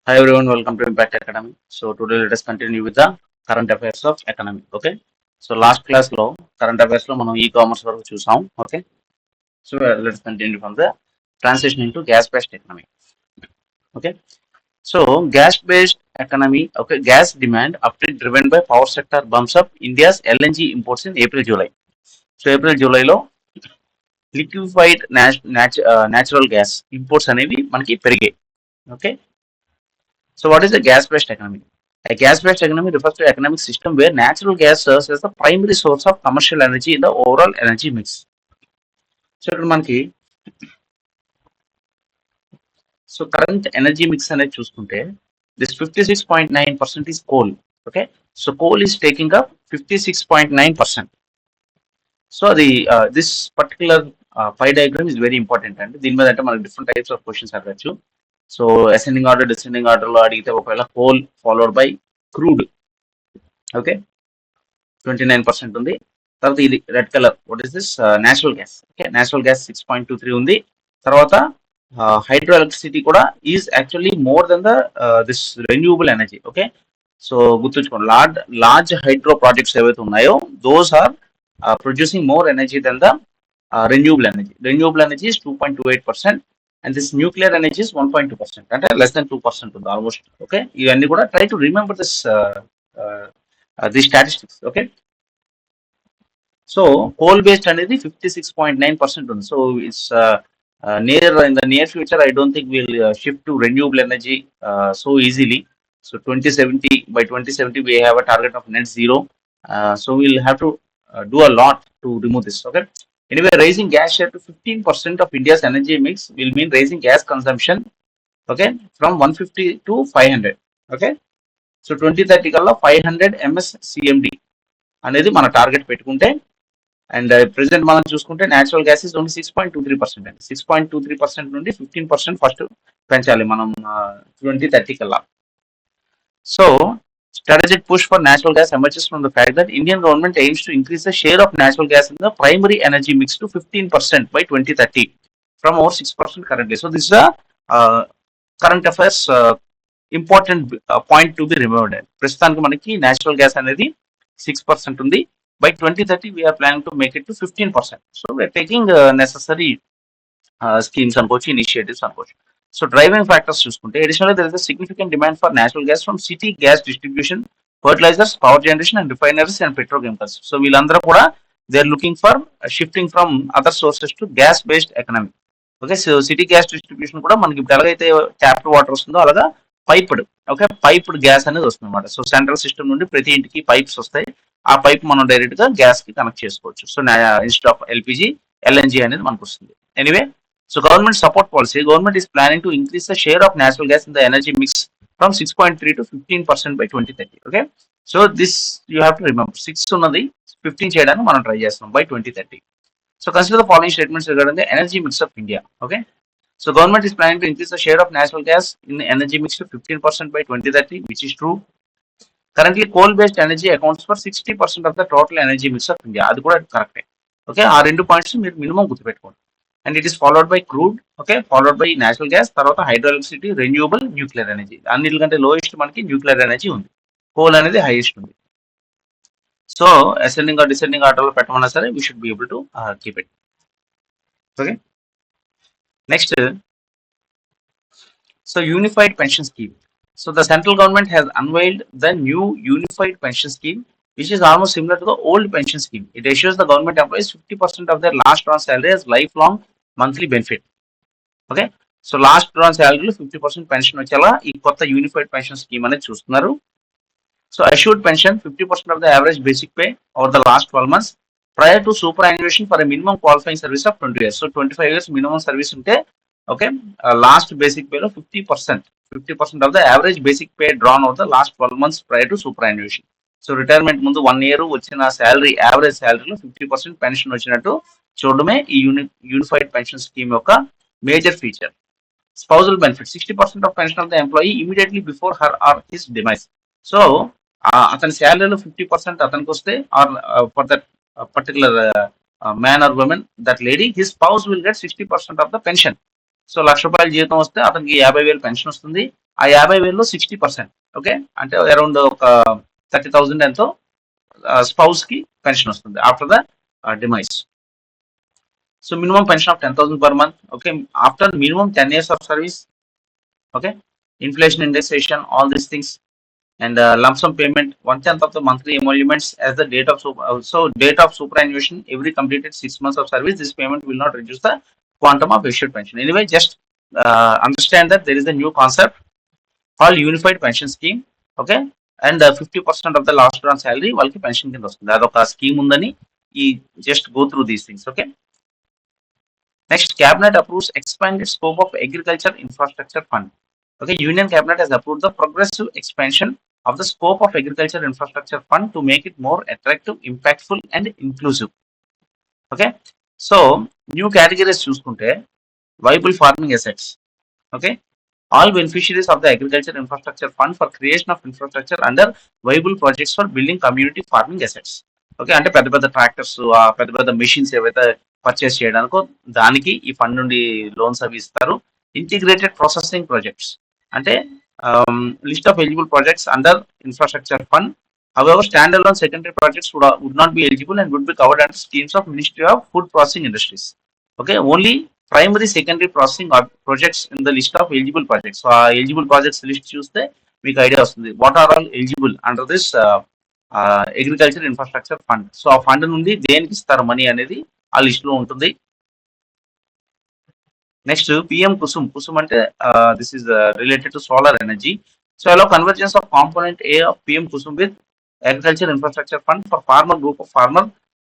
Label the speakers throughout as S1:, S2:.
S1: Hi everyone, welcome to Impact Academy. So today let us continue with the current affairs of economy. Okay. So last class లో current affairs లో మనం e-commerce వరకు చూసాం. Okay. So let's continue from the transition into gas based economy. Okay. So gas based economy. Okay. Gas demand uptick driven by power sector bumps up India's LNG imports in April July. So April July లో liquefied natural gas imports అనేవి మనకి పెరిగాయి. Okay. So, what is a gas-based economy? A gas-based economy refers to an economic system where natural gas serves as the primary source of commercial energy in the overall energy mix. So, ఇక్కడ మనకి current energy mix అనేది చూసుకుంటే this 56.9% is coal. Okay, so coal is taking up 56.9%. So this particular pie diagram is very important and దీని మీద అంటే మనకి different types of questions అడగచ్చు. So ascending order, descending order లో అడిగితే ఒకవేళ coal followed by crude. Okay, 29% ఉంది. తర్వాత ఇది red colour what is this natural gas. Okay, natural gas 6.23 ఉంది. తర్వాత హైడ్రో ఎలక్ట్రిసిటీ కూడా is actually more than the this renewable energy. Okay, so గుర్తుంచుకోండి, లార్జ్ హైడ్రో ప్రాజెక్ట్స్ ఏవైతే ఉన్నాయో those are producing more energy than the renewable energy. Renewable energy is 2.28% and this nuclear energy is 1.2%, అంటే less than 2% ఉంది almost. Okay, ఇవన్నీ కూడా try to remember this statistics. Okay, so coal based అనేది 56.9% ఉంది. So it's in the near future I don't think we'll shift to renewable energy so easily. So 2070, by 2070 we have a target of net zero. So we'll have to do a lot to remove this. Okay, anyway, raising gas share to 15% of India's energy mix will mean raising gas consumption, okay, from 150 to 500. Okay, so 2030 కల్లా 500 ms cmd అనేది మన target పెట్టుకుంటే, and present మనం చూసుకుంటే natural gas is only 6.23% అండి. 6.23% నుండి 15% first పెంచాలి మనం 2030 కల్లా. So strategic push for natural gas emerges from the fact that Indian government aims to increase the share of natural gas in the primary energy mix to 15% by 2030 from over 6% currently. So this is a current affairs important point to be remembered. ప్రస్తుతానికి మనకి natural gas అనేది 6% ఉంది. By 2030 we are planning to make it to 15%. So we are taking necessary schemes అనుకోవచ్చు, initiatives అనుకోవచ్చు. So driving factors చూసుకుంటే additionally there is a significant demand for natural gas from city gas distribution, fertilizers, power generation and refineries and petrochemicals. So వీళ్ళందరూ కూడా they are looking for shifting from other sources to gas based economy. Okay, so city gas distribution కూడా మనకి ఇప్పుడు ఎలాగైతే tap water వస్తుందో అలాగా piped, okay, piped gas అనేది వస్తుంది అనమాట. సో సెంట్రల్ సిస్టమ్ నుండి ప్రతి ఇంటికి పైప్స్ వస్తాయి. ఆ పైప్ మనం డైరెక్ట్ గా గ్యాస్ కి కనెక్ట్ చేసుకోవచ్చు. So instead of LPG LNG అనేది మనకు వస్తుంది. Anyway, so government support policy, government is planning to increase the share of natural gas in the energy mix from 6.3 to 15% by 2030. Okay, so this you have to remember, 6 ఉన్నది 15 చేయడానికి మనం try చేస్తున్నాం by 2030. So consider the following statements regarding the energy mix of India. Okay, so government is planning to increase the share of natural gas in the energy mix to 15% by 2030, which is true. Currently, coal-based energy accounts for 60% of the total energy mix of India. అది కూడా కరెక్టే. Okay, ఆ రెండు points మీరు minimum గుర్తుపెట్టుకోండి. And it is followed by crude, okay, followed by natural gas, తర్వాత hydro electricity, renewable, nuclear energy. అన్నిటికంటే lowest మనకి న్యూక్లియర్ ఎనర్జీ ఉంది. కోల్ అనేది హైయెస్ట్ ఉంది. సో అసెండింగ్ ఆర్ డిసెండింగ్ ఆర్డర్లో పెట్టమన్నా సరే we should be able to keep it. Okay, next, so unified pension scheme. So the central government has unveiled the new unified pension scheme, which is almost similar to the old pension scheme. It assures the government employees 50% of their last drawn salary as lifelong monthly benefit. Okay, so last drawn salary 50% pension వచ్చేలా ఈ కొత్త unified pension scheme అనేది చూస్తున్నారు. So assured pension 50% of the average basic pay over the last 12 months prior to superannuation for a minimum qualifying service of 20 years. So 25 years minimum service ఉంటే, okay, last basic pay లో 50% of the average basic pay drawn over the last 12 months prior to superannuation. So retirement ముందు 1 year వచ్చిన salary, average శాలరీలో 50% pension వచ్చినట్టు చూడడమే ఈ unified pension scheme యొక్క major feature. Spousal benefit 60% of pension of the employee immediately before her or his demise. So అతని శాలరీలో 50% అతనికి వస్తే, or for that particular man or women, that lady, his spouse will get 60% of the pension. So 1,00,000 రూపాయల జీతం వస్తే అతనికి 50,000 pension వస్తుంది. ఆ 50,000లో 60%, ఓకే, అంటే అరౌండ్ ఒక 30,000 ఎంతో స్పౌస్ కి పెన్షన్ వస్తుంది after the demise. So minimum pension of 10,000 per month, okay, after minimum 10 years of service, okay, inflation indexation, all these things, and lump sum payment 1/10 of the monthly emoluments as the date of date of superannuation every completed 6 months of service. This payment will not reduce the quantum of issued pension. Anyway, just understand that there is a new concept called unified pension scheme, okay, and 50% of the last run salary వాళ్ళకి pension కింద వస్తుంది. అదొక scheme ఉందని ఈ just go through these things, okay. Next, cabinet approves expanded scope of agriculture infrastructure fund. Okay, Union Cabinet has approved the progressive expansion of the scope of agriculture infrastructure fund to make it more attractive, impactful, and inclusive. Okay, so new categories చూసుకుంటే viable farming assets. Okay, all beneficiaries of the agriculture infrastructure fund for creation of infrastructure under viable projects for building community farming assets. Okay, అంటే పెద్ద పెద్ద tractors, పెద్ద పెద్ద machines ఏవైతే purchase చేయడానికో దానికి ఈ ఫండ్ నుండి లోన్స్ అవి ఇస్తారు. ఇంటిగ్రేటెడ్ ప్రాసెసింగ్ ప్రాజెక్ట్స్ అంటే list of eligible projects under infrastructure fund. However, standalone secondary projects would not be eligible and would be covered under schemes of Ministry of Food Processing Industries. Okay, only primary secondary processing projects in the list of eligible projects. So eligible projects list చూస్తే మీకు idea వస్తుంది what are all eligible under this agriculture infrastructure fund. So ఆ fund నుండి దేనికి ఇస్తారు money అనేది ఆ list లో ఉంటుంది. Next, PM Kusum. కుసుమ్ అంటే this is related to solar energy. So also convergence of component A of PM Kusum with agriculture infrastructure fund for farmer group of farmer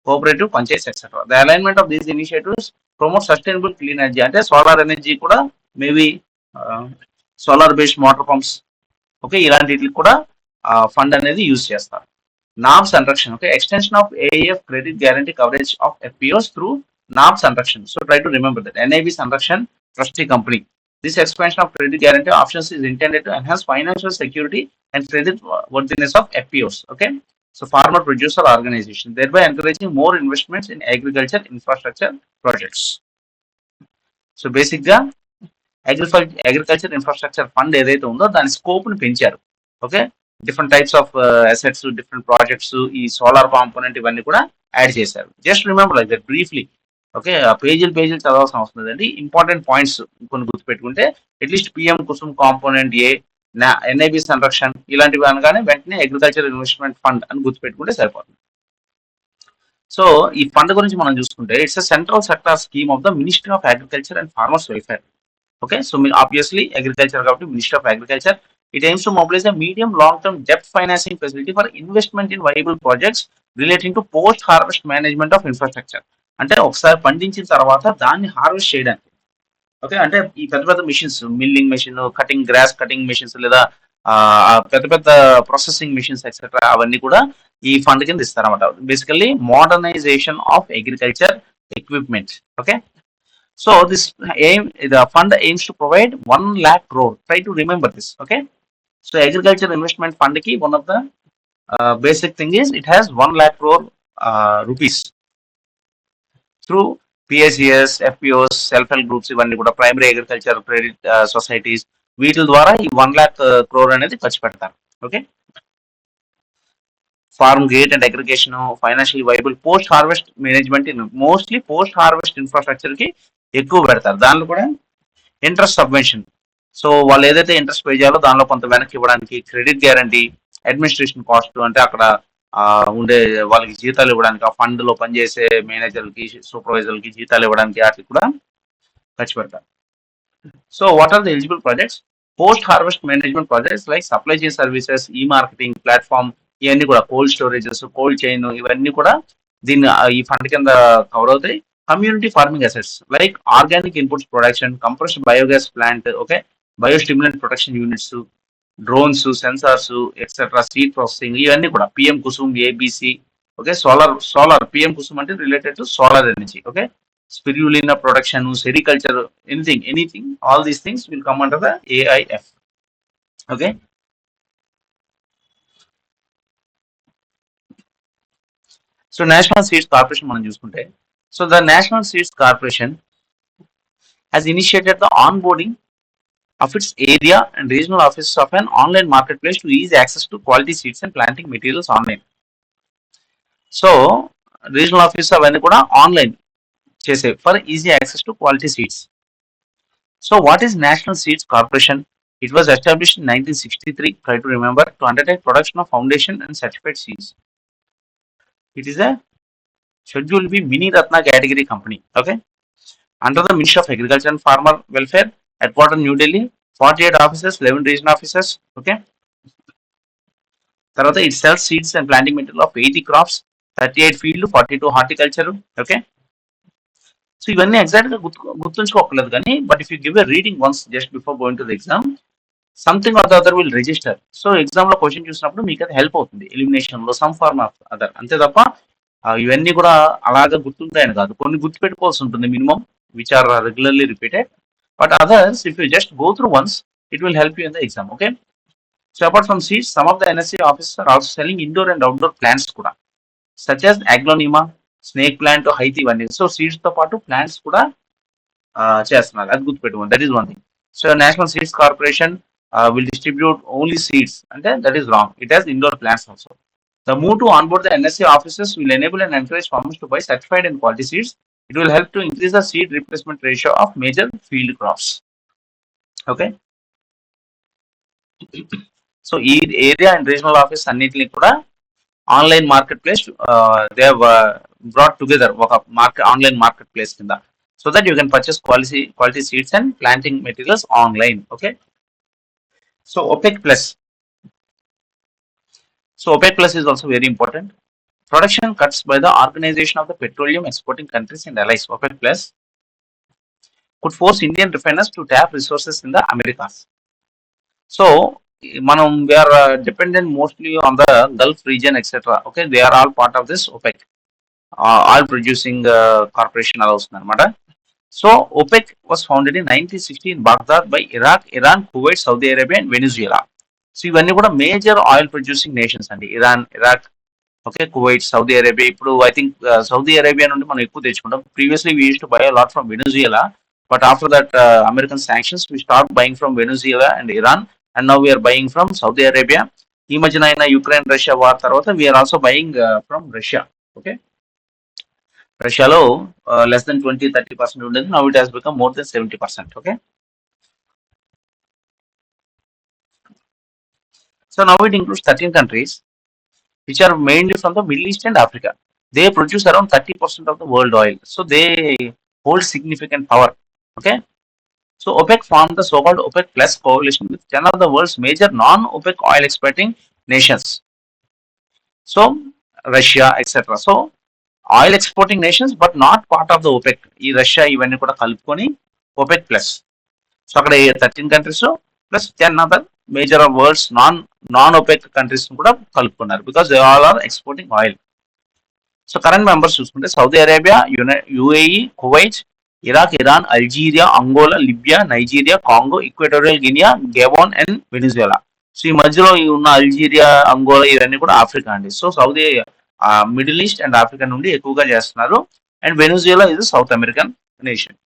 S1: cooperative panchayats etc. The alignment of these initiatives promote sustainable clean energy. అంటే solar energy కూడా maybe solar based motor pumps, okay, ఇలాంటికి కూడా fund అనేది use చేస్తారు. NAB's Sanrakshan, okay, extension of AF credit guarantee coverage of FPOs through NAB's Sanrakshan. So try to remember that NIB Sanrakshan trustee company. This expansion of credit guarantee options is intended to enhance financial security and credit worthiness of FPOs. Okay, so farmer producer organization, thereby encouraging more investments in agriculture infrastructure projects. So basic గా agriculture infrastructure fund ఏదైతే ఉందో దాని scope ని పెంచారు. Okay, different types of assets, different projects, ఈ solar component ఇవన్నీ కూడా add చేశారు. Just remember like that briefly. Okay, పేజీలు చదవాల్సిన అవసరం లేదండి. ఇంపార్టెంట్ పాయింట్స్ కొన్ని గుర్తుపెట్టుకుంటే అట్లీస్ట్ పిఎం కుసుమ్ కాంపోనెంట్ ఏ, ఎన్ఐబి సంరక్షణ ఇలాంటివి అనగానే వెంటనే అగ్రికల్చర్ ఇన్వెస్ట్మెంట్ ఫండ్ అని గుర్తుపెట్టుకుంటే సరిపోతుంది. సో ఈ ఫండ్ గురించి మనం చూసుకుంటే it's a central sector scheme of the ministry of agriculture and farmers welfare. Okay, so obviously agriculture కాబట్టి ministry of agriculture. It aims to mobilize a medium long-term debt financing facility for investment in viable projects relating to post-harvest management of infrastructure. అంటే ఒకసారి పండించిన తర్వాత దాన్ని harvest చేయడానికి. Okay, అంటే ఈ పెద్ద పెద్ద machines, milling machine, cutting gross cutting machines, లేదా పెద్ద పెద్ద ప్రాసెసింగ్ మిషన్స్ ఎక్సెట్రా అవన్నీ కూడా ఈ ఫండ్ కింద ఇస్తారన్నమాట. Basically modernisation of agriculture equipment. Okay, so this the fund aims to provide 1 lakh crore. Try to remember this. Okay, so agriculture investment fund ki one of the basic thing is it has 1 lakh crore rupees through PSES, FPOs, self-help groups, ఇవన్నీ కూడా primary agriculture credit societies, వీటి ద్వారా ఈ 1 lakh crore అనేది ఖర్చు పెడతారు. Okay, farm gate and aggregation, financial viable, post harvest management, mostly post harvest infrastructure కి ఎక్కువ పెడతారు. దానిలో కూడా ఇంట్రెస్ట్ సబ్వెన్షన్. సో వాళ్ళు ఏదైతే ఇంట్రెస్ట్ పే చేయాలో దానిలో కొంత వెనక్కి ఇవ్వడానికి, క్రెడిట్ గ్యారంటీ, అడ్మినిస్ట్రేషన్ కాస్ట్ అంటే అక్కడ ఉండే వాళ్ళకి జీతాలు ఇవ్వడానికి, ఆ ఫండ్ లో పనిచేసే మేనేజర్లకి, సూపర్వైజర్లకి జీతాలు ఇవ్వడానికి వాటికి కూడా ఖర్చు పెడతారు. So what are the eligible projects? Post harvest management projects like supply chain services, e marketing platform, ఇవన్నీ కూడా కోల్డ్ స్టోరేజెస్, కోల్డ్ చైన్, ఇవన్నీ కూడా దీన్ని ఈ ఫండ్ కింద కవర్ అవుతాయి. Community farming assets like organic inputs production, compressed biogas plant, okay, biostimulant production units, drones, sensors, etc., seed processing, ఇవన్నీ కూడా PM Kusum ABC. Okay, solar PM Kusum అంటే related to solar energy. Okay, spirulina production, sericulture, anything, all these things will come under the AIF. Okay, so National Seeds Corporation మనం చూసుకుంటే, so the National Seeds Corporation has initiated the onboarding of its area and regional offices of an online marketplace to ease access to quality seeds and planting materials online. So regional office అవన్నీ కూడా online చేసే for easy access to quality seeds. So what is national seeds corporation? It was established in 1963, try to remember, to undertake production of foundation and certified seeds. It is a Schedule B mini Ratna category company. Okay. Under the Ministry of Agriculture and Farmer Welfare, headquartered New Delhi, 48 offices, 11 regional offices. Okay. Tarvata it sells seeds and planting material of 80 crops, 38 field, 42 horticulture. Okay. So ఇవన్నీ exact గా గుర్తుంచుకోకలేదు కానీ but if you give a reading once just before going to the exam something or the other will register. So exam లో question చూసినప్పుడు మీకు అది help అవుతుంది elimination లో some form of other. అంతే తప్ప ఇవన్నీ కూడా అలాగా గుర్తుంటాయని కాదు, కొన్ని గుర్తుపెట్టుకోవాల్సి ఉంటుంది minimum which are regularly repeated. But others if you just go through once it will help you in the exam. Okay. So apart from seeds some of the NSC officers are also selling indoor and outdoor plants కూడా such as aglaonema, snake plant, హైతీ ఇవన్నీ. So seeds తో పాటు plants కూడా చేస్తున్నారు, అది గుర్తుపెట్టుకోండి. That is one thing. So national seeds corporation will distribute only seeds అంటే that is wrong. It has indoor plants also. The move to onboard the NSC offices will enable and encourage farmers to buy certified and quality seeds. It will help to increase the seed replacement ratio of major field crops. Okay. So ఈ area and regional office అన్నిటిని కూడా online market place they have brought together ఒక online market place కింద, so that you can purchase quality seeds and planting materials online. Okay. So OPEC plus. So OPEC plus is also very important. Production cuts by the Organization of the Petroleum Exporting Countries and Allies, OPEC plus, could force Indian refiners to tap resources in the Americas. So manam we are dependent mostly on the Gulf region, etc. Okay, they are all part of this OPEC, oil producing corporation allows anamata. So OPEC was founded in 1960 in Baghdad by Iraq, Iran, Kuwait, Saudi Arabia and Venezuela. So ఇవన్నీ కూడా major oil producing nations అండి. Iran, Iraq, okay, Kuwait, Saudi Arabia. ఇప్పుడు I think Saudi Arabia నుండి మనం ఎక్కువ తెచ్చుకుంటాం. Previously we use to buy lot from Venezuela, but after that American sanctions we start buying from Venezuela and Iran, and now we are buying from Saudi Arabia. ఈ మధ్యన అయిన Ukraine Russia war తర్వాత we are also buying from Russia. Okay. రష్యాలో less then 20-30% ఉండేది, now it has become more than 70%. Okay. So now it includes 13 countries which are mainly from the Middle East and Africa. They produce around 30% of the world oil. So they hold significant power. Okay. So OPEC formed the so-called OPEC Plus coalition with 10 of the world's major non-OPEC oil exporting nations. So Russia, etc. So oil exporting nations but not part of the OPEC. ఈ Russia ఇవన్నీ కూడా కలుపుకొని OPEC Plus. So అక్కడ 13 countries plus 10 other major of world's non OPEC countries కూడా కలుపుకున్నారు because they all are exporting oil. So current members చూసుకుంటే Saudi Arabia, UAE, Kuwait, Iraq, Iran, Algeria, Angola, Libya, Nigeria, Congo, Equatorial Guinea, Gabon and Venezuela. So ఈ మధ్యలో ఉన్న Algeria, Angola ఇవన్నీ కూడా Africa అండి. So Saudi Middle East and Africa నుండి ఎక్కువగా చేస్తున్నారు, అండ్ వెనిజుయేలా ఇది South American nation.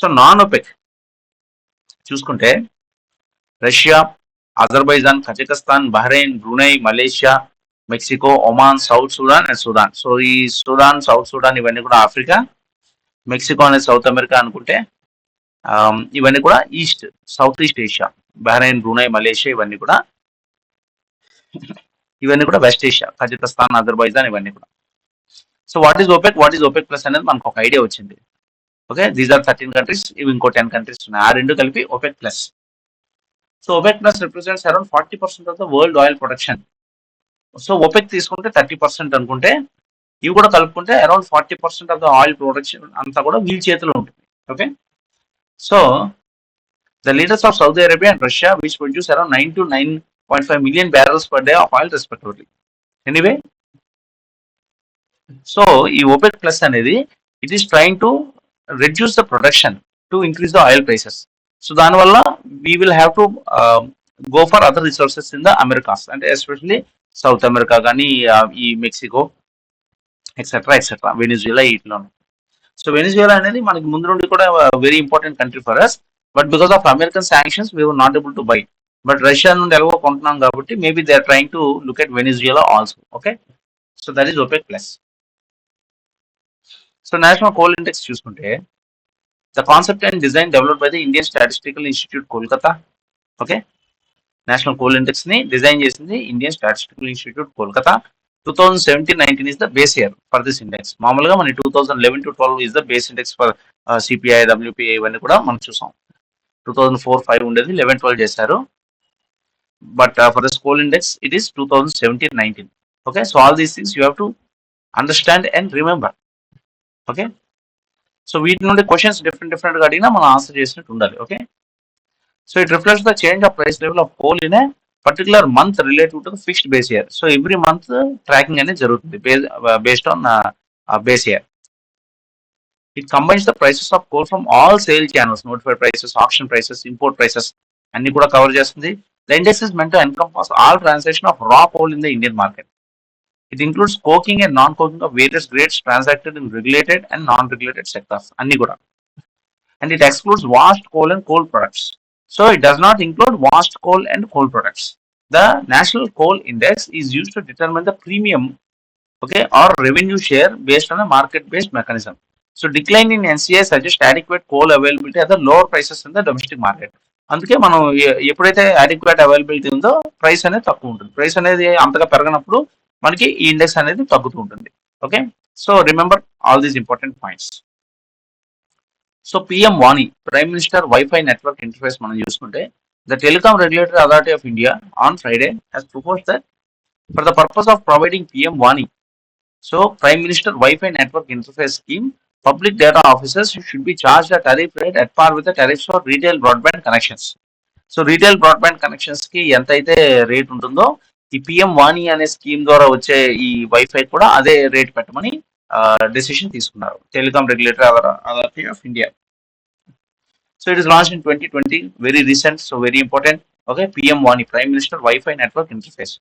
S1: So non OPEC చూసుకుంటే Russia, Azerbaijan, Kazakhstan, Bahrain, Brunei, Malaysia, Mexico, Oman, south Sudan and Sudan. So ఈ సుడాన్, సౌత్ సుడాన్ ఇవన్నీ కూడా Africa, Mexico అనేది south America అనుకుంటే ఇవన్నీ కూడా south east Asia. Bahrain, Brunei, Malaysia ఇవన్నీ కూడా వెస్ట్ ఏషియా, కజకిస్తాన్, అజర్బైజాన్ ఇవన్నీ కూడా. So what is OPEC plus అనేది మనకు ఒక ఐడియా వచ్చింది. ఓకే, దీస్ ఆర్ 13 కంట్రీస్, ఇవి ఇంకో 10 కంట్రీస్ ఉన్నాయి, ఆ రెండు కలిపి OPEC plus. So OPEC plus represents around 40% of the world oil production. So OPEC తీసుకుంటే 30% అనుకుంటే ఇవి కూడా కలుపుకుంటే around 40% of the oil production అంతా కూడా వీళ్ళ చేతిలో ఉంటుంది. Okay. So the leaders of Saudi Arabia and Russia which produce around 9 to 9.5 million barrels per day of oil respectively. Anyway, so ఈ OPEC plus అనేది it is trying to reduce the production to increase the oil prices. So దానివల్ల we will have to go for other resources in the Americas, అంటే especially South America కానీ ఈ Mexico etcetera వెనిజుయేలా ఇట్లా. So వెనిజుయేలా అనేది మనకి ముందు నుండి కూడా very important country for us. But because of American sanctions we were not able to buy. But Russia నుండి ఎలాగో కొంటున్నాం కాబట్టి maybe they are trying to look at Venezuela also. Okay, so that is OPEC plus. So national coal index చూసుకుంటే the concept and design developed by the Indian statistical institute Kolkata. Okay, national coal index ని design చేసింది Indian statistical institute Kolkata. 2017-19 is the base year for this index. మామూలుగా మన 2011-12 is the base index for CPI, WPI ఇవన్నీ కూడా మనం చూసాం. 2004-5 ఉండేది, 11-12 చేశారు. But for the coal index it is 2017-19. Okay, so all these things you have to understand and remember. Okay, so వీటి నుండి క్వశ్చన్స్ డిఫరెంట్ గా అడిగినా మనం ఆన్సర్ చేసినట్టు ఉండాలి. Okay, so it reflects the change of price level of coal in a particular month relative to the fixed base year. So every month tracking అనేది జరుగుతుంది based on base year. It combines the prices of coal from all sale channels, notified prices, option prices, import prices అన్ని కూడా cover చేస్తుంది. The index is meant to encompass all transaction of raw coal in the Indian market. It includes coking and non coking of various grades transacted in regulated and non regulated sectors అన్ని కూడా. And it excludes washed coal and coal products. So it does not include washed coal and coal products. The National Coal Index is used to determine the premium, okay, or revenue share based on a market-based mechanism. So decline in NCI suggests adequate coal availability at the lower prices in the domestic market. అందుకే మనం ఎప్పుడైతే adequate availability ఉందో price అనేది తక్కువ ఉంటుంది. Price అనేది అంతగా పెరగనప్పుడు మనకి ఈ ఇండెక్స్ అనేది తగ్గుతూ ఉంటుంది. Okay, so remember all these important points. So PM Vani, prime minister wifi network interface మనం చూసుకుంటే the telecom regulatory authority of India on Friday has proposed that for the purpose of providing PM Vani, so prime minister wifi network interface scheme, public data officers should be charged a tariff rate at par with the tariffs for retail broadband connections. So retail broadband connections కి ఎంతైతే rate ఉంటుందో ఈ PM వాణి అనే scheme ద్వారా వచ్చే ఈ wifi కూడా అదే రేట్ పెట్టమని డెసిషన్ తీసుకున్నారు telecom regulatory authority of India. So it is launched in 2020, very recent, so very important. Okay, PM Vani, Prime Minister Wi-Fi Network Interface,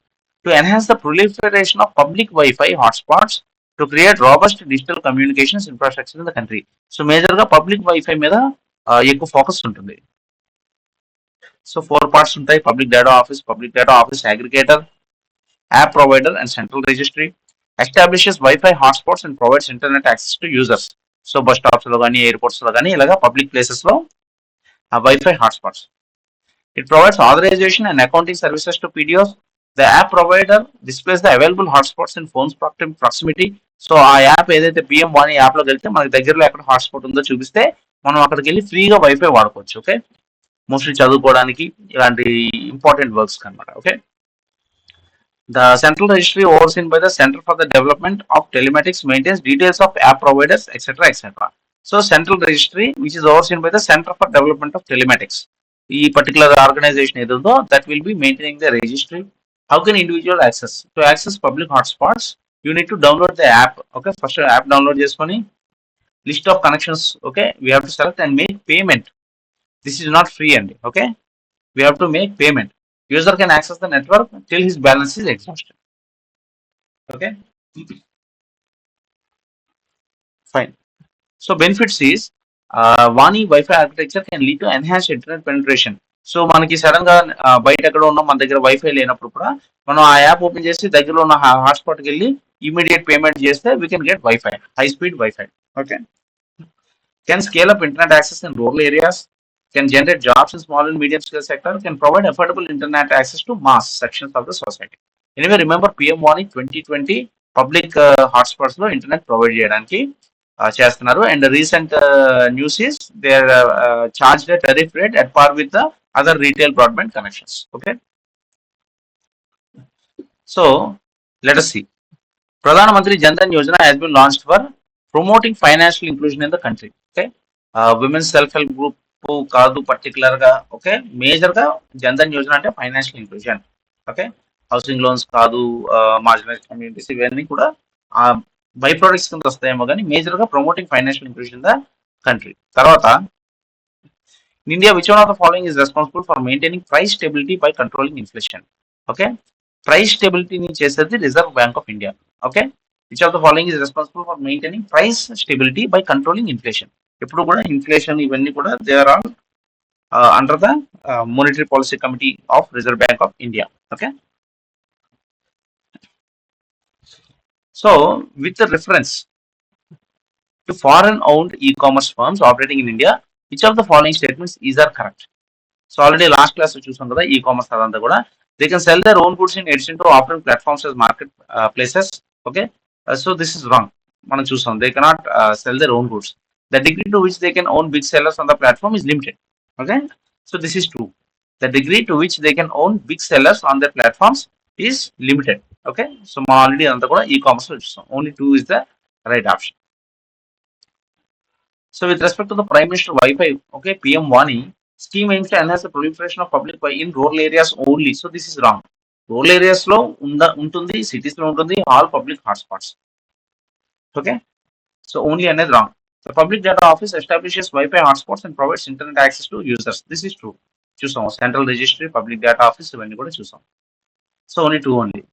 S1: to enhance the proliferation of public Wi-Fi hotspots to create robust digital communications infrastructure in the country. So major గా public wifi మీద ఎక్కువ focus ఉంటుంది. So 4 parts ఉంటాయి: public data office aggregator, app provider and central registry. Establishes wifi hotspots and provides internet access to users. So bus stops లో కానీ, airports లో కానీ, ఇలాగా పబ్లిక్ ప్లేసెస్ లో Wi-Fi hotspots. It provides authorization and accounting services to PDOs. The app provider displays the available hotspots in phones proximity. So ఆ app ఏదైతే PM వాణి app లోకి వెళ్తే మనకి దగ్గరలో ఎక్కడ హాట్స్పాట్ ఉందో చూపిస్తే మనం అక్కడికి వెళ్ళి ఫ్రీగా వైఫై వాడుకోవచ్చు. ఓకే, మోస్ట్లీ చదువుకోవడానికి ఇలాంటి ఇంపార్టెంట్ వర్క్స్ అనమాట. Okay, the central registry overseen by the Center for the Development of Telematics maintains details of app providers, etc. So central registry which is overseen by the Center for Development of Telematics, ఈ particular organisation ఏదో that will be maintaining the registry. How can individual access? To access public hotspots you need to download the app. Okay, first app download చేసుకొని list of connections, okay, we have to select and make payment. This is not free అండి. Okay, we have to make payment. User can access the network till his balance is exhausted. Okay, fine. So benefits is Vani wifi architecture can lead to enhance internet penetration. So మనకి sudden గా బయట ఎక్కడ ఉన్నాం, మన దగ్గర wifi లేనప్పుడు కూడా మనం ఆ యాప్ ఓపెన్ చేసి దగ్గరలో ఉన్న హాట్స్పాట్కి వెళ్ళి ఇమీడియట్ పేమెంట్ చేస్తే we can get wifi, high speed wifi. Okay, can scale up internet access in rural areas, can generate jobs in small and medium scale sector, can provide affordable internet access to mass sections of the society. Anyway, remember PM వాణి 2020 public hotspots లో internet provide చేయడానికి చేస్తున్నారు. And recent news is they are charge tariff rate at par with the other retail broadband connections. Okay, so let us see. Pradhan Mantri Jan Dhan Yojana has been launched for promoting financial inclusion in the country. Okay, women's self help group కాదు particular గా. Okay, major గా జన్ ధన్ యోజన అంటే financial inclusion. Okay, housing loans కాదు, మార్జినైజ్ communities ఇవన్నీ కూడా by products కింద వస్తాయేమో కానీ మేజర్ గా promoting financial inclusion in the country. తర్వాత India which one of the following is responsible for maintaining price stability by controlling inflation. Okay, price స్టెబిలిటీని చేసేది reserve bank of India. Okay, which of the following is responsible for maintaining price stability by controlling inflation. ఎప్పుడు కూడా inflation ఇవన్నీ కూడా they are all under the Monetary Policy Committee of Reserve Bank of India. Okay. So with the reference to foreign-owned e-commerce firms operating in India, which of the following statements is are correct? So already last class చూసాం కదా e-commerce అదంతా కూడా they can sell their own goods in addition to offering platforms as market places. Okay, so this is wrong. మనం చూసాం they cannot sell their own goods. The degree to which they can own big sellers on the platform is limited. Okay, so this is true. The degree to which they can own big sellers on their platforms is limited. Okay, so మనం already అంతా కూడా e-commerce లో చూసాం. Only 2 is the right option. So with respect to the Prime Minister Wi-Fi, okay, PM Vani scheme aims to enhance the proliferation of public Wi-Fi in rural areas only. So this is wrong. Rural areas లో ఉంటుంది, cities లో ఉంటుంది, all public hotspots. Okay, so only అనేది wrong. The Public Data Office establishes Wi-Fi hotspots and provides internet access to users. This is true. చూసాం Central Registry, Public Data Office ఇవన్నీ కూడా చూసాం. So only 2 only.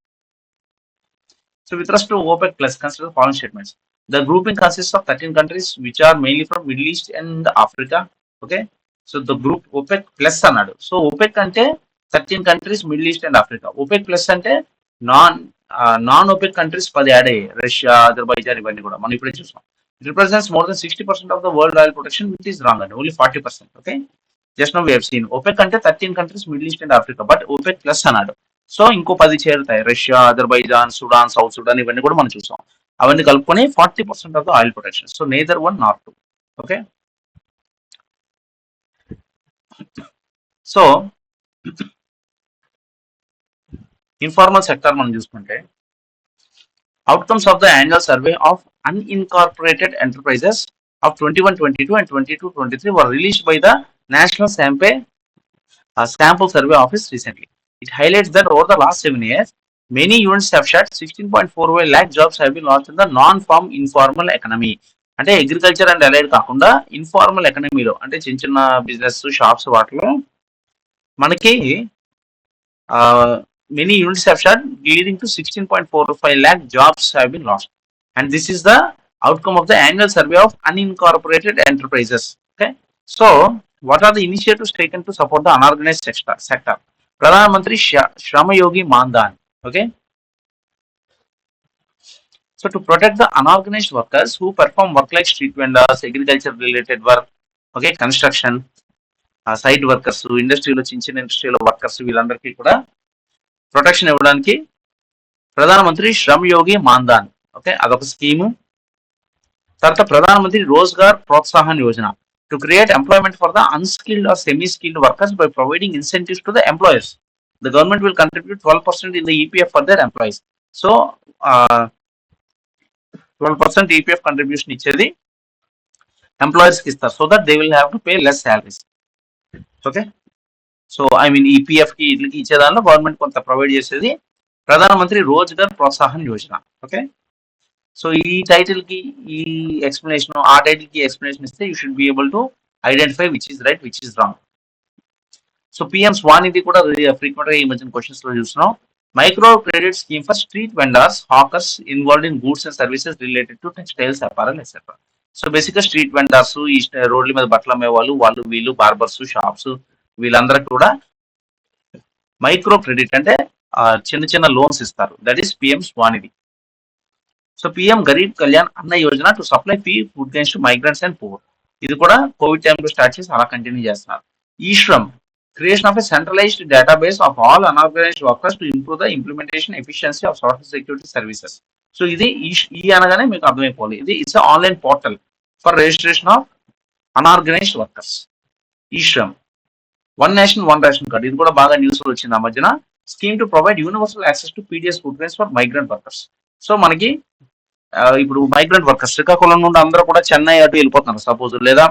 S1: So with respect to OPEC plus, consider the following statements. The grouping consists of 13 countries which are mainly from Middle East and Africa. Okay. So the group OPEC plus అన్నాడు. So OPEC అంటే 13 countries Middle East and Africa. OPEC plus అంటే non OPEC countries 10 add అయ్యాయి. Russia, Azerbaijan ఇవన్నీ కూడా మనం ఇప్పుడే చూసాం. It represents more than 60% of the world oil production, which is wrong and only 40%. Okay. Just now we have seen OPEC అంటే 13 countries Middle East and Africa, but OPEC plus అన్నాడు. So ఇంకో 10 చేరుతాయి, Russia, Azerbaijan, Sudan, south Sudan ఇవన్నీ కూడా మనం చూసాం. అవన్నీ కలుపుకొని 40% of the oil production. So neither 1 not 2. Okay, so informal sector మనం చూసుకుంటే outcomes of the annual survey of unincorporated enterprises of 21-22 and 22-23 were released by the National Sample Survey Office recently. It highlights that over the last 7 years, many units have shut. 16.45 lakh jobs have been lost in the non-farm informal economy. అంటే agriculture and allied కాకుండా informal ఎకనమీలో అంటే చిన్న చిన్న business shops వాటిలో మనకి many units have shut, leading to 16.45 lakh jobs have been lost. And this is the outcome of the annual survey of unincorporated enterprises. Okay, so what are the initiatives taken to support the unorganized sector? Pradhan Mantri Shrama Yogi Mandan. Okay, so to protect the unorganized workers who perform work like street vendors, agriculture related work, okay, construction, site workers, ఇండస్ట్రీలో చిన్న ఇండస్ట్రీలో workers వీళ్ళందరికీ కూడా protection ఇవ్వడానికి Pradhan Mantri Shram Yogi Maandhan, okay, అదొక scheme. తర్వాత Pradhan Mantri Rozgar Protsahan Yojana to create employment for the unskilled or semi skilled workers by providing incentives to the employers. The government will contribute 12% in the EPF for their employees. So 12% EPF contribution ఇచ్చేది employers కి ఇస్తారు, so that they will have to pay less salaries. Okay, so I mean EPF కి ఇట్లకి ఇచ్చేదానిలో government కొంత provide చేసేది ప్రధానమంత్రి Rozgar Protsahan Yojana. Okay, so ఈ title కి ఈ ఎక్స్ప్లెనేషన్, ఆ టైటిల్ కి ఎక్స్ప్లెనేషన్ ఇస్తే you should be able to identify which is right, which is wrong. So PM SVANidhi కూడా ఫ్రీక్వెంట్ గా ఈ మధ్యన క్వశ్చన్స్ లో చూస్తున్నాం. Micro credit scheme for street vendors, hawkers involved in goods and services related to textiles, apparel etcetera. So basic గా street vendors, ఈ రోడ్ల మీద బట్టలు అమ్మే వాళ్ళు, వీళ్ళు బార్బర్స్, షాప్స్, వీళ్ళందరికీ కూడా మైక్రో క్రెడిట్ అంటే చిన్న చిన్న లోన్స్ ఇస్తారు. That is PM Svanidhi. So PM Garib Kalyan Anna Yojana to supply food grains to migrants and poor, ఇది కూడా కోవిడ్ టైంలో స్టార్ట్ చేసి అలా కంటిన్యూ చేస్తున్నారు. EShram creation of a centralized database of all unorganized workers to improve the implementation efficiency of social security services. So ఇది ఈ అనగానే మీకు అర్థమైపోవాలి, ఇది it's online portal for registration of unorganized workers. EShram one nation one ration card, ఇది కూడా బాగా news లో వచ్చింది ఆ మధ్యన. Scheme to provide universal access to PDS food grains for migrant workers. So మనకి ఇప్పుడు మైగ్రెంట్ వర్కర్స్ శ్రీకాకుళం నుండి అందరూ కూడా చెన్నై అటు వెళ్ళిపోతున్నారు సపోజ్, లేదా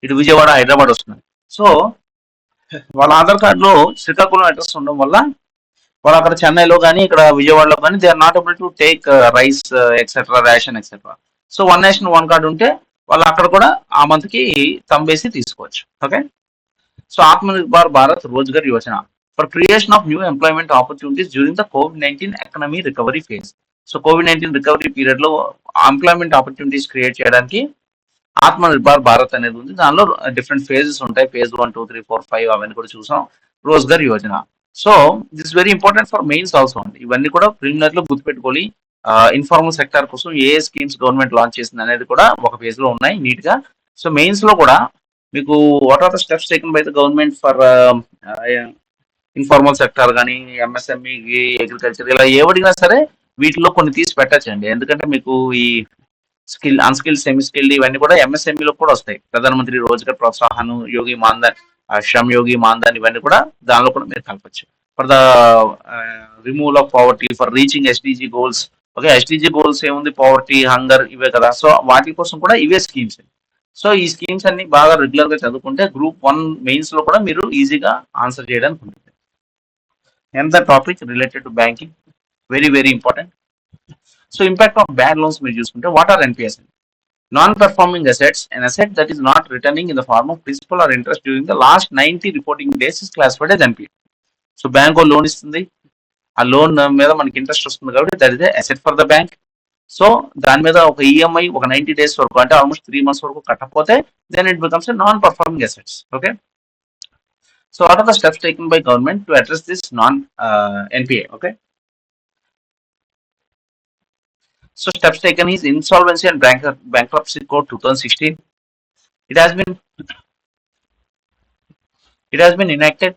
S1: ఇటు విజయవాడ, హైదరాబాద్ వస్తున్నారు. సో వాళ్ళ ఆధార్ కార్డులో శ్రీకాకుళం అడ్రస్ ఉండడం వల్ల వాళ్ళు అక్కడ చెన్నైలో కానీ ఇక్కడ విజయవాడలో కానీ they are not able to take rice etcetera, ration etcetera. So one nation one card ఉంటే వాళ్ళు అక్కడ కూడా ఆ మంత్ కి తంబేసి తీసుకోవచ్చు. Okay, so Atmanirbhar Bharat Rozgar Yojana for creation of new employment opportunities during the COVID-19 economy recovery phase. So COVID-19 recovery period లో employment opportunities create చేయడానికి ఆత్మ నిర్భర్ భారత్ అనేది ఉంది. దానిలో డిఫరెంట్ ఫేజెస్ ఉంటాయి. ఫేజ్ 1, 2, 3, 4, 5 అవన్నీ కూడా చూసాం. Rozgar Yojana. So this very important for mains also అండి. ఇవన్నీ కూడా ప్రిలిమినరీ లో గుర్తుపెట్టుకోవాలి. ఇన్ఫార్మల్ సెక్టార్ కోసం ఏ స్కీమ్స్ గవర్నమెంట్ లాంచ్ చేసింది అనేది కూడా ఒక పేజ్ లో ఉన్నాయి నీట్ గా. సో మెయిన్స్ లో కూడా మీకు what are the steps taken by the government for informal sector కానీ, ఎంఎస్ఎంఈ, అగ్రికల్చర్, ఇలా ఏవడినా సరే వీటిలో కొన్ని తీసి పెట్టచ్చండి. ఎందుకంటే మీకు ఈ అన్స్కిల్డ్, సెమీ స్కిల్డ్ ఇవన్నీ కూడా ఎంఎస్ఎంఈలో కూడా వస్తాయి. ప్రధానమంత్రి రోజ్గార్ ప్రోత్సాహన్, యోగి మాన్ధన్, శ్రమ్ యోగి మాన్ధన్ ఇవన్నీ కూడా దానిలో కూడా మీరు కలపచ్చు. For the removal of poverty, for reaching SDG goals. Okay, SDG goals ఏముంది, పవర్టీ, హంగర్ ఇవే కదా. సో వాటి కోసం కూడా ఇవే స్కీమ్స్. సో ఈ స్కీమ్స్ అన్ని బాగా రెగ్యులర్ గా చదువుకుంటే గ్రూప్ 1 మెయిన్స్ లో కూడా మీరు ఈజీగా ఆన్సర్ చేయడానికి ఉంటుంది. And the topic related to banking, very very important. So impact of bad loans మీరు చూసుకుంటే what are NPAs? Non performing assets, an asset that is not returning in the form of principal or interest during the last 90 reporting days is classified as NPA. So bank loan ఇస్తుంది, ఆ loan మీద మనకి interest వస్తుంది కాబట్టి that is asset for the bank. So దాని మీద ఒక EMI ఒక 90 days వరకు, అంటే ఆల్మోస్ట్ 3 months వరకు కట్టకపోతే then it becomes non performing assets. Okay, so what are the steps taken by government to address this non NPA? Okay, so steps taken is Insolvency and Bankruptcy Code 2016. It has been enacted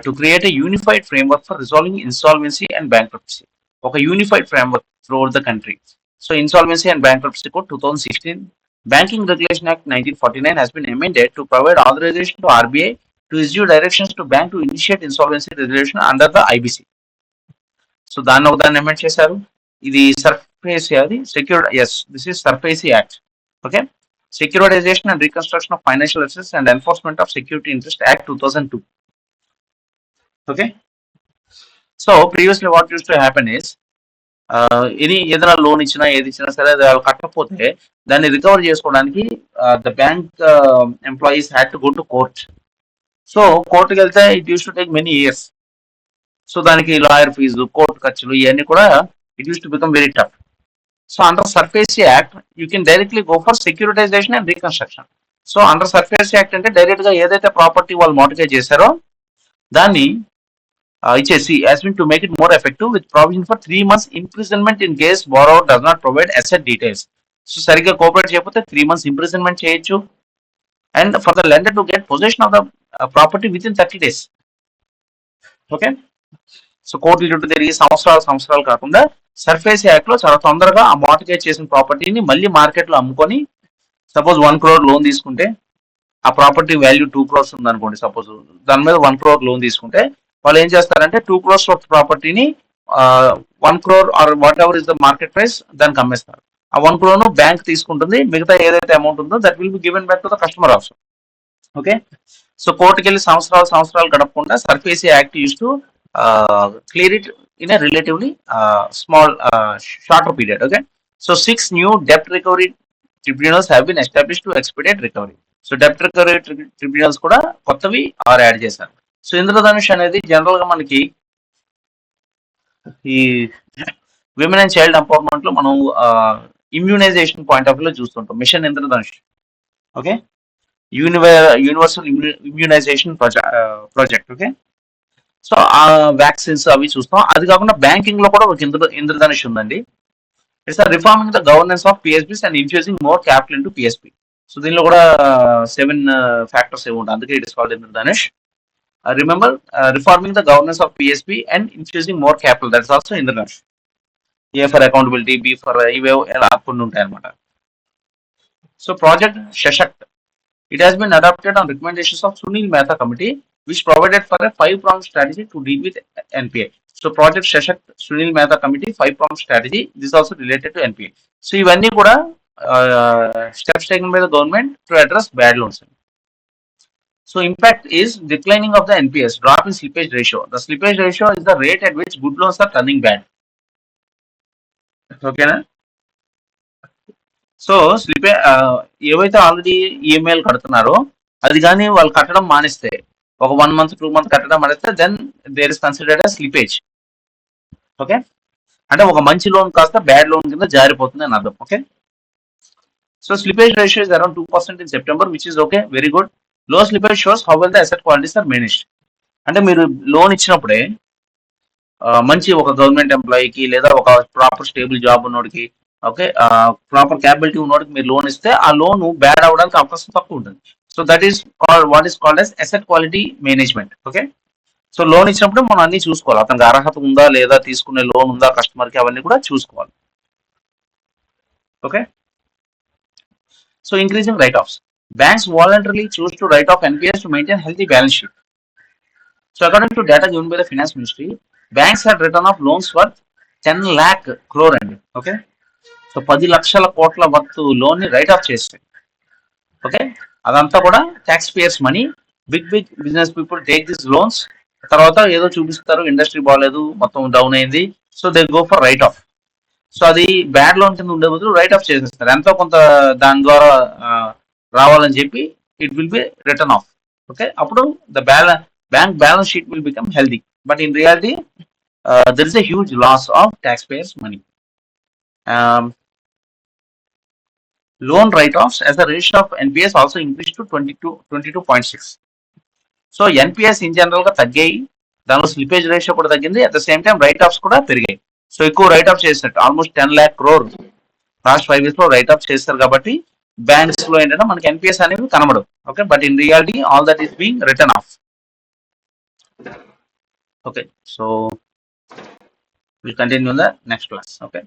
S1: to create a unified framework for resolving insolvency and bankruptcy. Okay, unified framework throughout the country. So Insolvency and Bankruptcy Code 2016, Banking Regulation Act 1949 has been amended to provide authorization to RBI to issue directions to bank to initiate insolvency resolution under the IBC. So దాన్ని ఒకదాన్ని amend చేశారు. ఇది SARFAESI, అది secure, yes this is SARFAESI act. Okay, securitisation and reconstruction of financial assets and enforcement of security interest act 2002. Okay, so previously what used to happen is ఏదైనా loan ఇచ్చినా ఏది ఇచ్చినా సరే అది వాళ్ళు కట్టకపోతే దాన్ని రికవర్ చేసుకోవడానికి the bank employees had to go to court. So కోర్టుకి వెళ్తే it use to take many years. So దానికి లాయర్ ఫీజు, కోర్టు ఖర్చులు ఇవన్నీ కూడా it use to become very tough. So under SARFAESI act you can directly go for securitisation and reconstruction. So under SARFAESI act అంటే direct గా ఏదైతే property వాళ్ళు modify చేశారో దాన్ని ఇచ్చేసి has been to make it more effective with provision for 3 months imprisonment in case borrower does not provide asset details. So సరిగ్గా cooperate చేయకపోతే 3 months imprisonment చేయొచ్చు. And for the lender to get position of the property with in 30 days. Okay, so court చుట్టూ తిరిగి సంవత్సరాలు కాకుండా surface act లో చాలా తొందరగా ఆ మార్టిగేజ్ చేసిన ప్రాపర్టీని మళ్ళీ మార్కెట్ లో అమ్ముకొని, సపోజ్ 1 crore లోన్ తీసుకుంటే ఆ ప్రాపర్టీ వాల్యూ 2 crores ఉంది అనుకోండి, సపోజ్ దాని మీద 1 crore లోన్ తీసుకుంటే వాళ్ళు ఏం చేస్తారంటే 2 crores ఆఫ్ ప్రాపర్టీని 1 crore or whatever is the market price దానికి అమ్మేస్తారు. ఆ 1 crore ను బ్యాంక్ తీసుకుంటుంది, మిగతా ఏదైతే అమౌంట్ ఉందో that will be given back to the customer also. Okay, so కోర్టుకి వెళ్ళి సంవత్సరాలు గడపకుండా SARFAESI act use to clear it in a relatively small shorter period. Okay, so 6 new debt recovery tribunals have been established to expedite recovery. So debt recovery tribunals కూడా కొత్తవి are add చేశారు. So Indradhanush అనేది general గా మనకి ఈ women and child empowerment లో మనం immunisation point of view లో చూస్తుంటాం mission Indradhanush. Okay, universal immunisation project. Okay, so ఆ వ్యాక్సిన్స్ అవి చూస్తాం. అది కాకుండా బ్యాంకింగ్ లో కూడా ఒక ఇంద్రధనుష్ ఉందండి. It's reforming the governance of PSBs and infusing more capital into PSB. So దీనిలో కూడా 7 ఫ్యాక్టర్స్ ఏమి ఉంటాయి, అందుకే it is called Indradhanush. Remember, reforming the governance of PSB and infusing more capital, that's also Indradhanush. A for accountability, B for ఇవే ఎలా కొన్ని ఉంటాయి అనమాట. So project Sashakt, it has been adopted on recommendations of Sunil Mehta committee, which provided for a 5-pronged strategy to deal with NPA. So Project Shashakt Sunil Mehta committee 5-pronged strategy. This is also related to NPA. So ఇవన్నీ కూడా steps taken by the government to address bad loans. So impact is declining of the NPS, drop in slippage ratio. The slippage ratio is the rate at which good loans are turning bad. Okay na? So slippage ఏవైతే already ఈఎంఐలు కడుతున్నారో అది కానీ వాళ్ళు కట్టడం మానేస్తే, ఒక 1 month 2 month కట్టడం మానేస్తే then there is considered as slippage. Okay, అంటే ఒక మంచి లోన్ కాస్త బ్యాడ్ లోన్ కింద జారిపోతుంది అని అర్థం. Okay, So slippage ratio is around 2% in September, which is okay, very good. Low slippage shows how well the asset qualities are managed. అంటే మీరు లోన్ ఇచ్చినప్పుడే మంచి ఒక గవర్నమెంట్ ఎంప్లాయీకి లేదా ఒక ప్రాపర్ స్టేబుల్ జాబ్ ఉన్నోడికి, ఓకే, ప్రాపర్ క్యాపబిలిటీ ఉన్నోడికి మీరు లోన్ ఇస్తే ఆ లోన్ బ్యాడ్ అవడానికి అవకాశం తక్కువ ఉంటుంది. So that is called what is called as asset quality management. Okay, so loan ఇచ్చినప్పుడు మనం అన్ని చూసుకోవాలి, అతనికి అర్హత ఉందా లేదా, తీసుకునే లోన్ ఉందా కస్టమర్కి, అవన్నీ కూడా చూసుకోవాలి. Okay, so increasing right offs. Banks voluntarily choose to write off NPAs to maintain healthy balance sheet. So according to data given by the Finance Ministry, banks had written off loans worth 10 lakh crore అండి. Okay, so 10 లక్షల కోట్ల worth loan ని write off చేస్తాయి. Okay, అదంతా కూడా tax payers money. Big business people take this loans, తర్వాత ఏదో చూపిస్తారు ఇండస్ట్రీ బాగాలేదు మొత్తం డౌన్ అయింది, so they go for write off. So అది బ్యాడ్ లోన్ కింద ఉండే బదులు రైట్ ఆఫ్ చేసేస్తారు, ఎంతో కొంత దాని ద్వారా రావాలని చెప్పి it will be written off. Okay, అప్పుడు the bank balance sheet will become healthy, but in reality there is a huge loss of tax payers money. Loan write-offs as a ratio of NPS also increased to 22.6. So NPAs in general గా తగ్గాయి, దానిలో slippage ratio కూడా తగ్గింది, at the same time write offs కూడా పెరిగాయి. So ఎక్కువ write off చేసినట్టు, almost 10 lakh crore last 5 years లో రైట్ ఆఫ్ చేస్తారు. కాబట్టి బ్యాంక్స్ లో ఏంటంటే మనకి ఎన్పిఎస్ అనేవి కనబడవు. Okay, but in reality all that is being written off. Okay, so will continue the next class. Okay.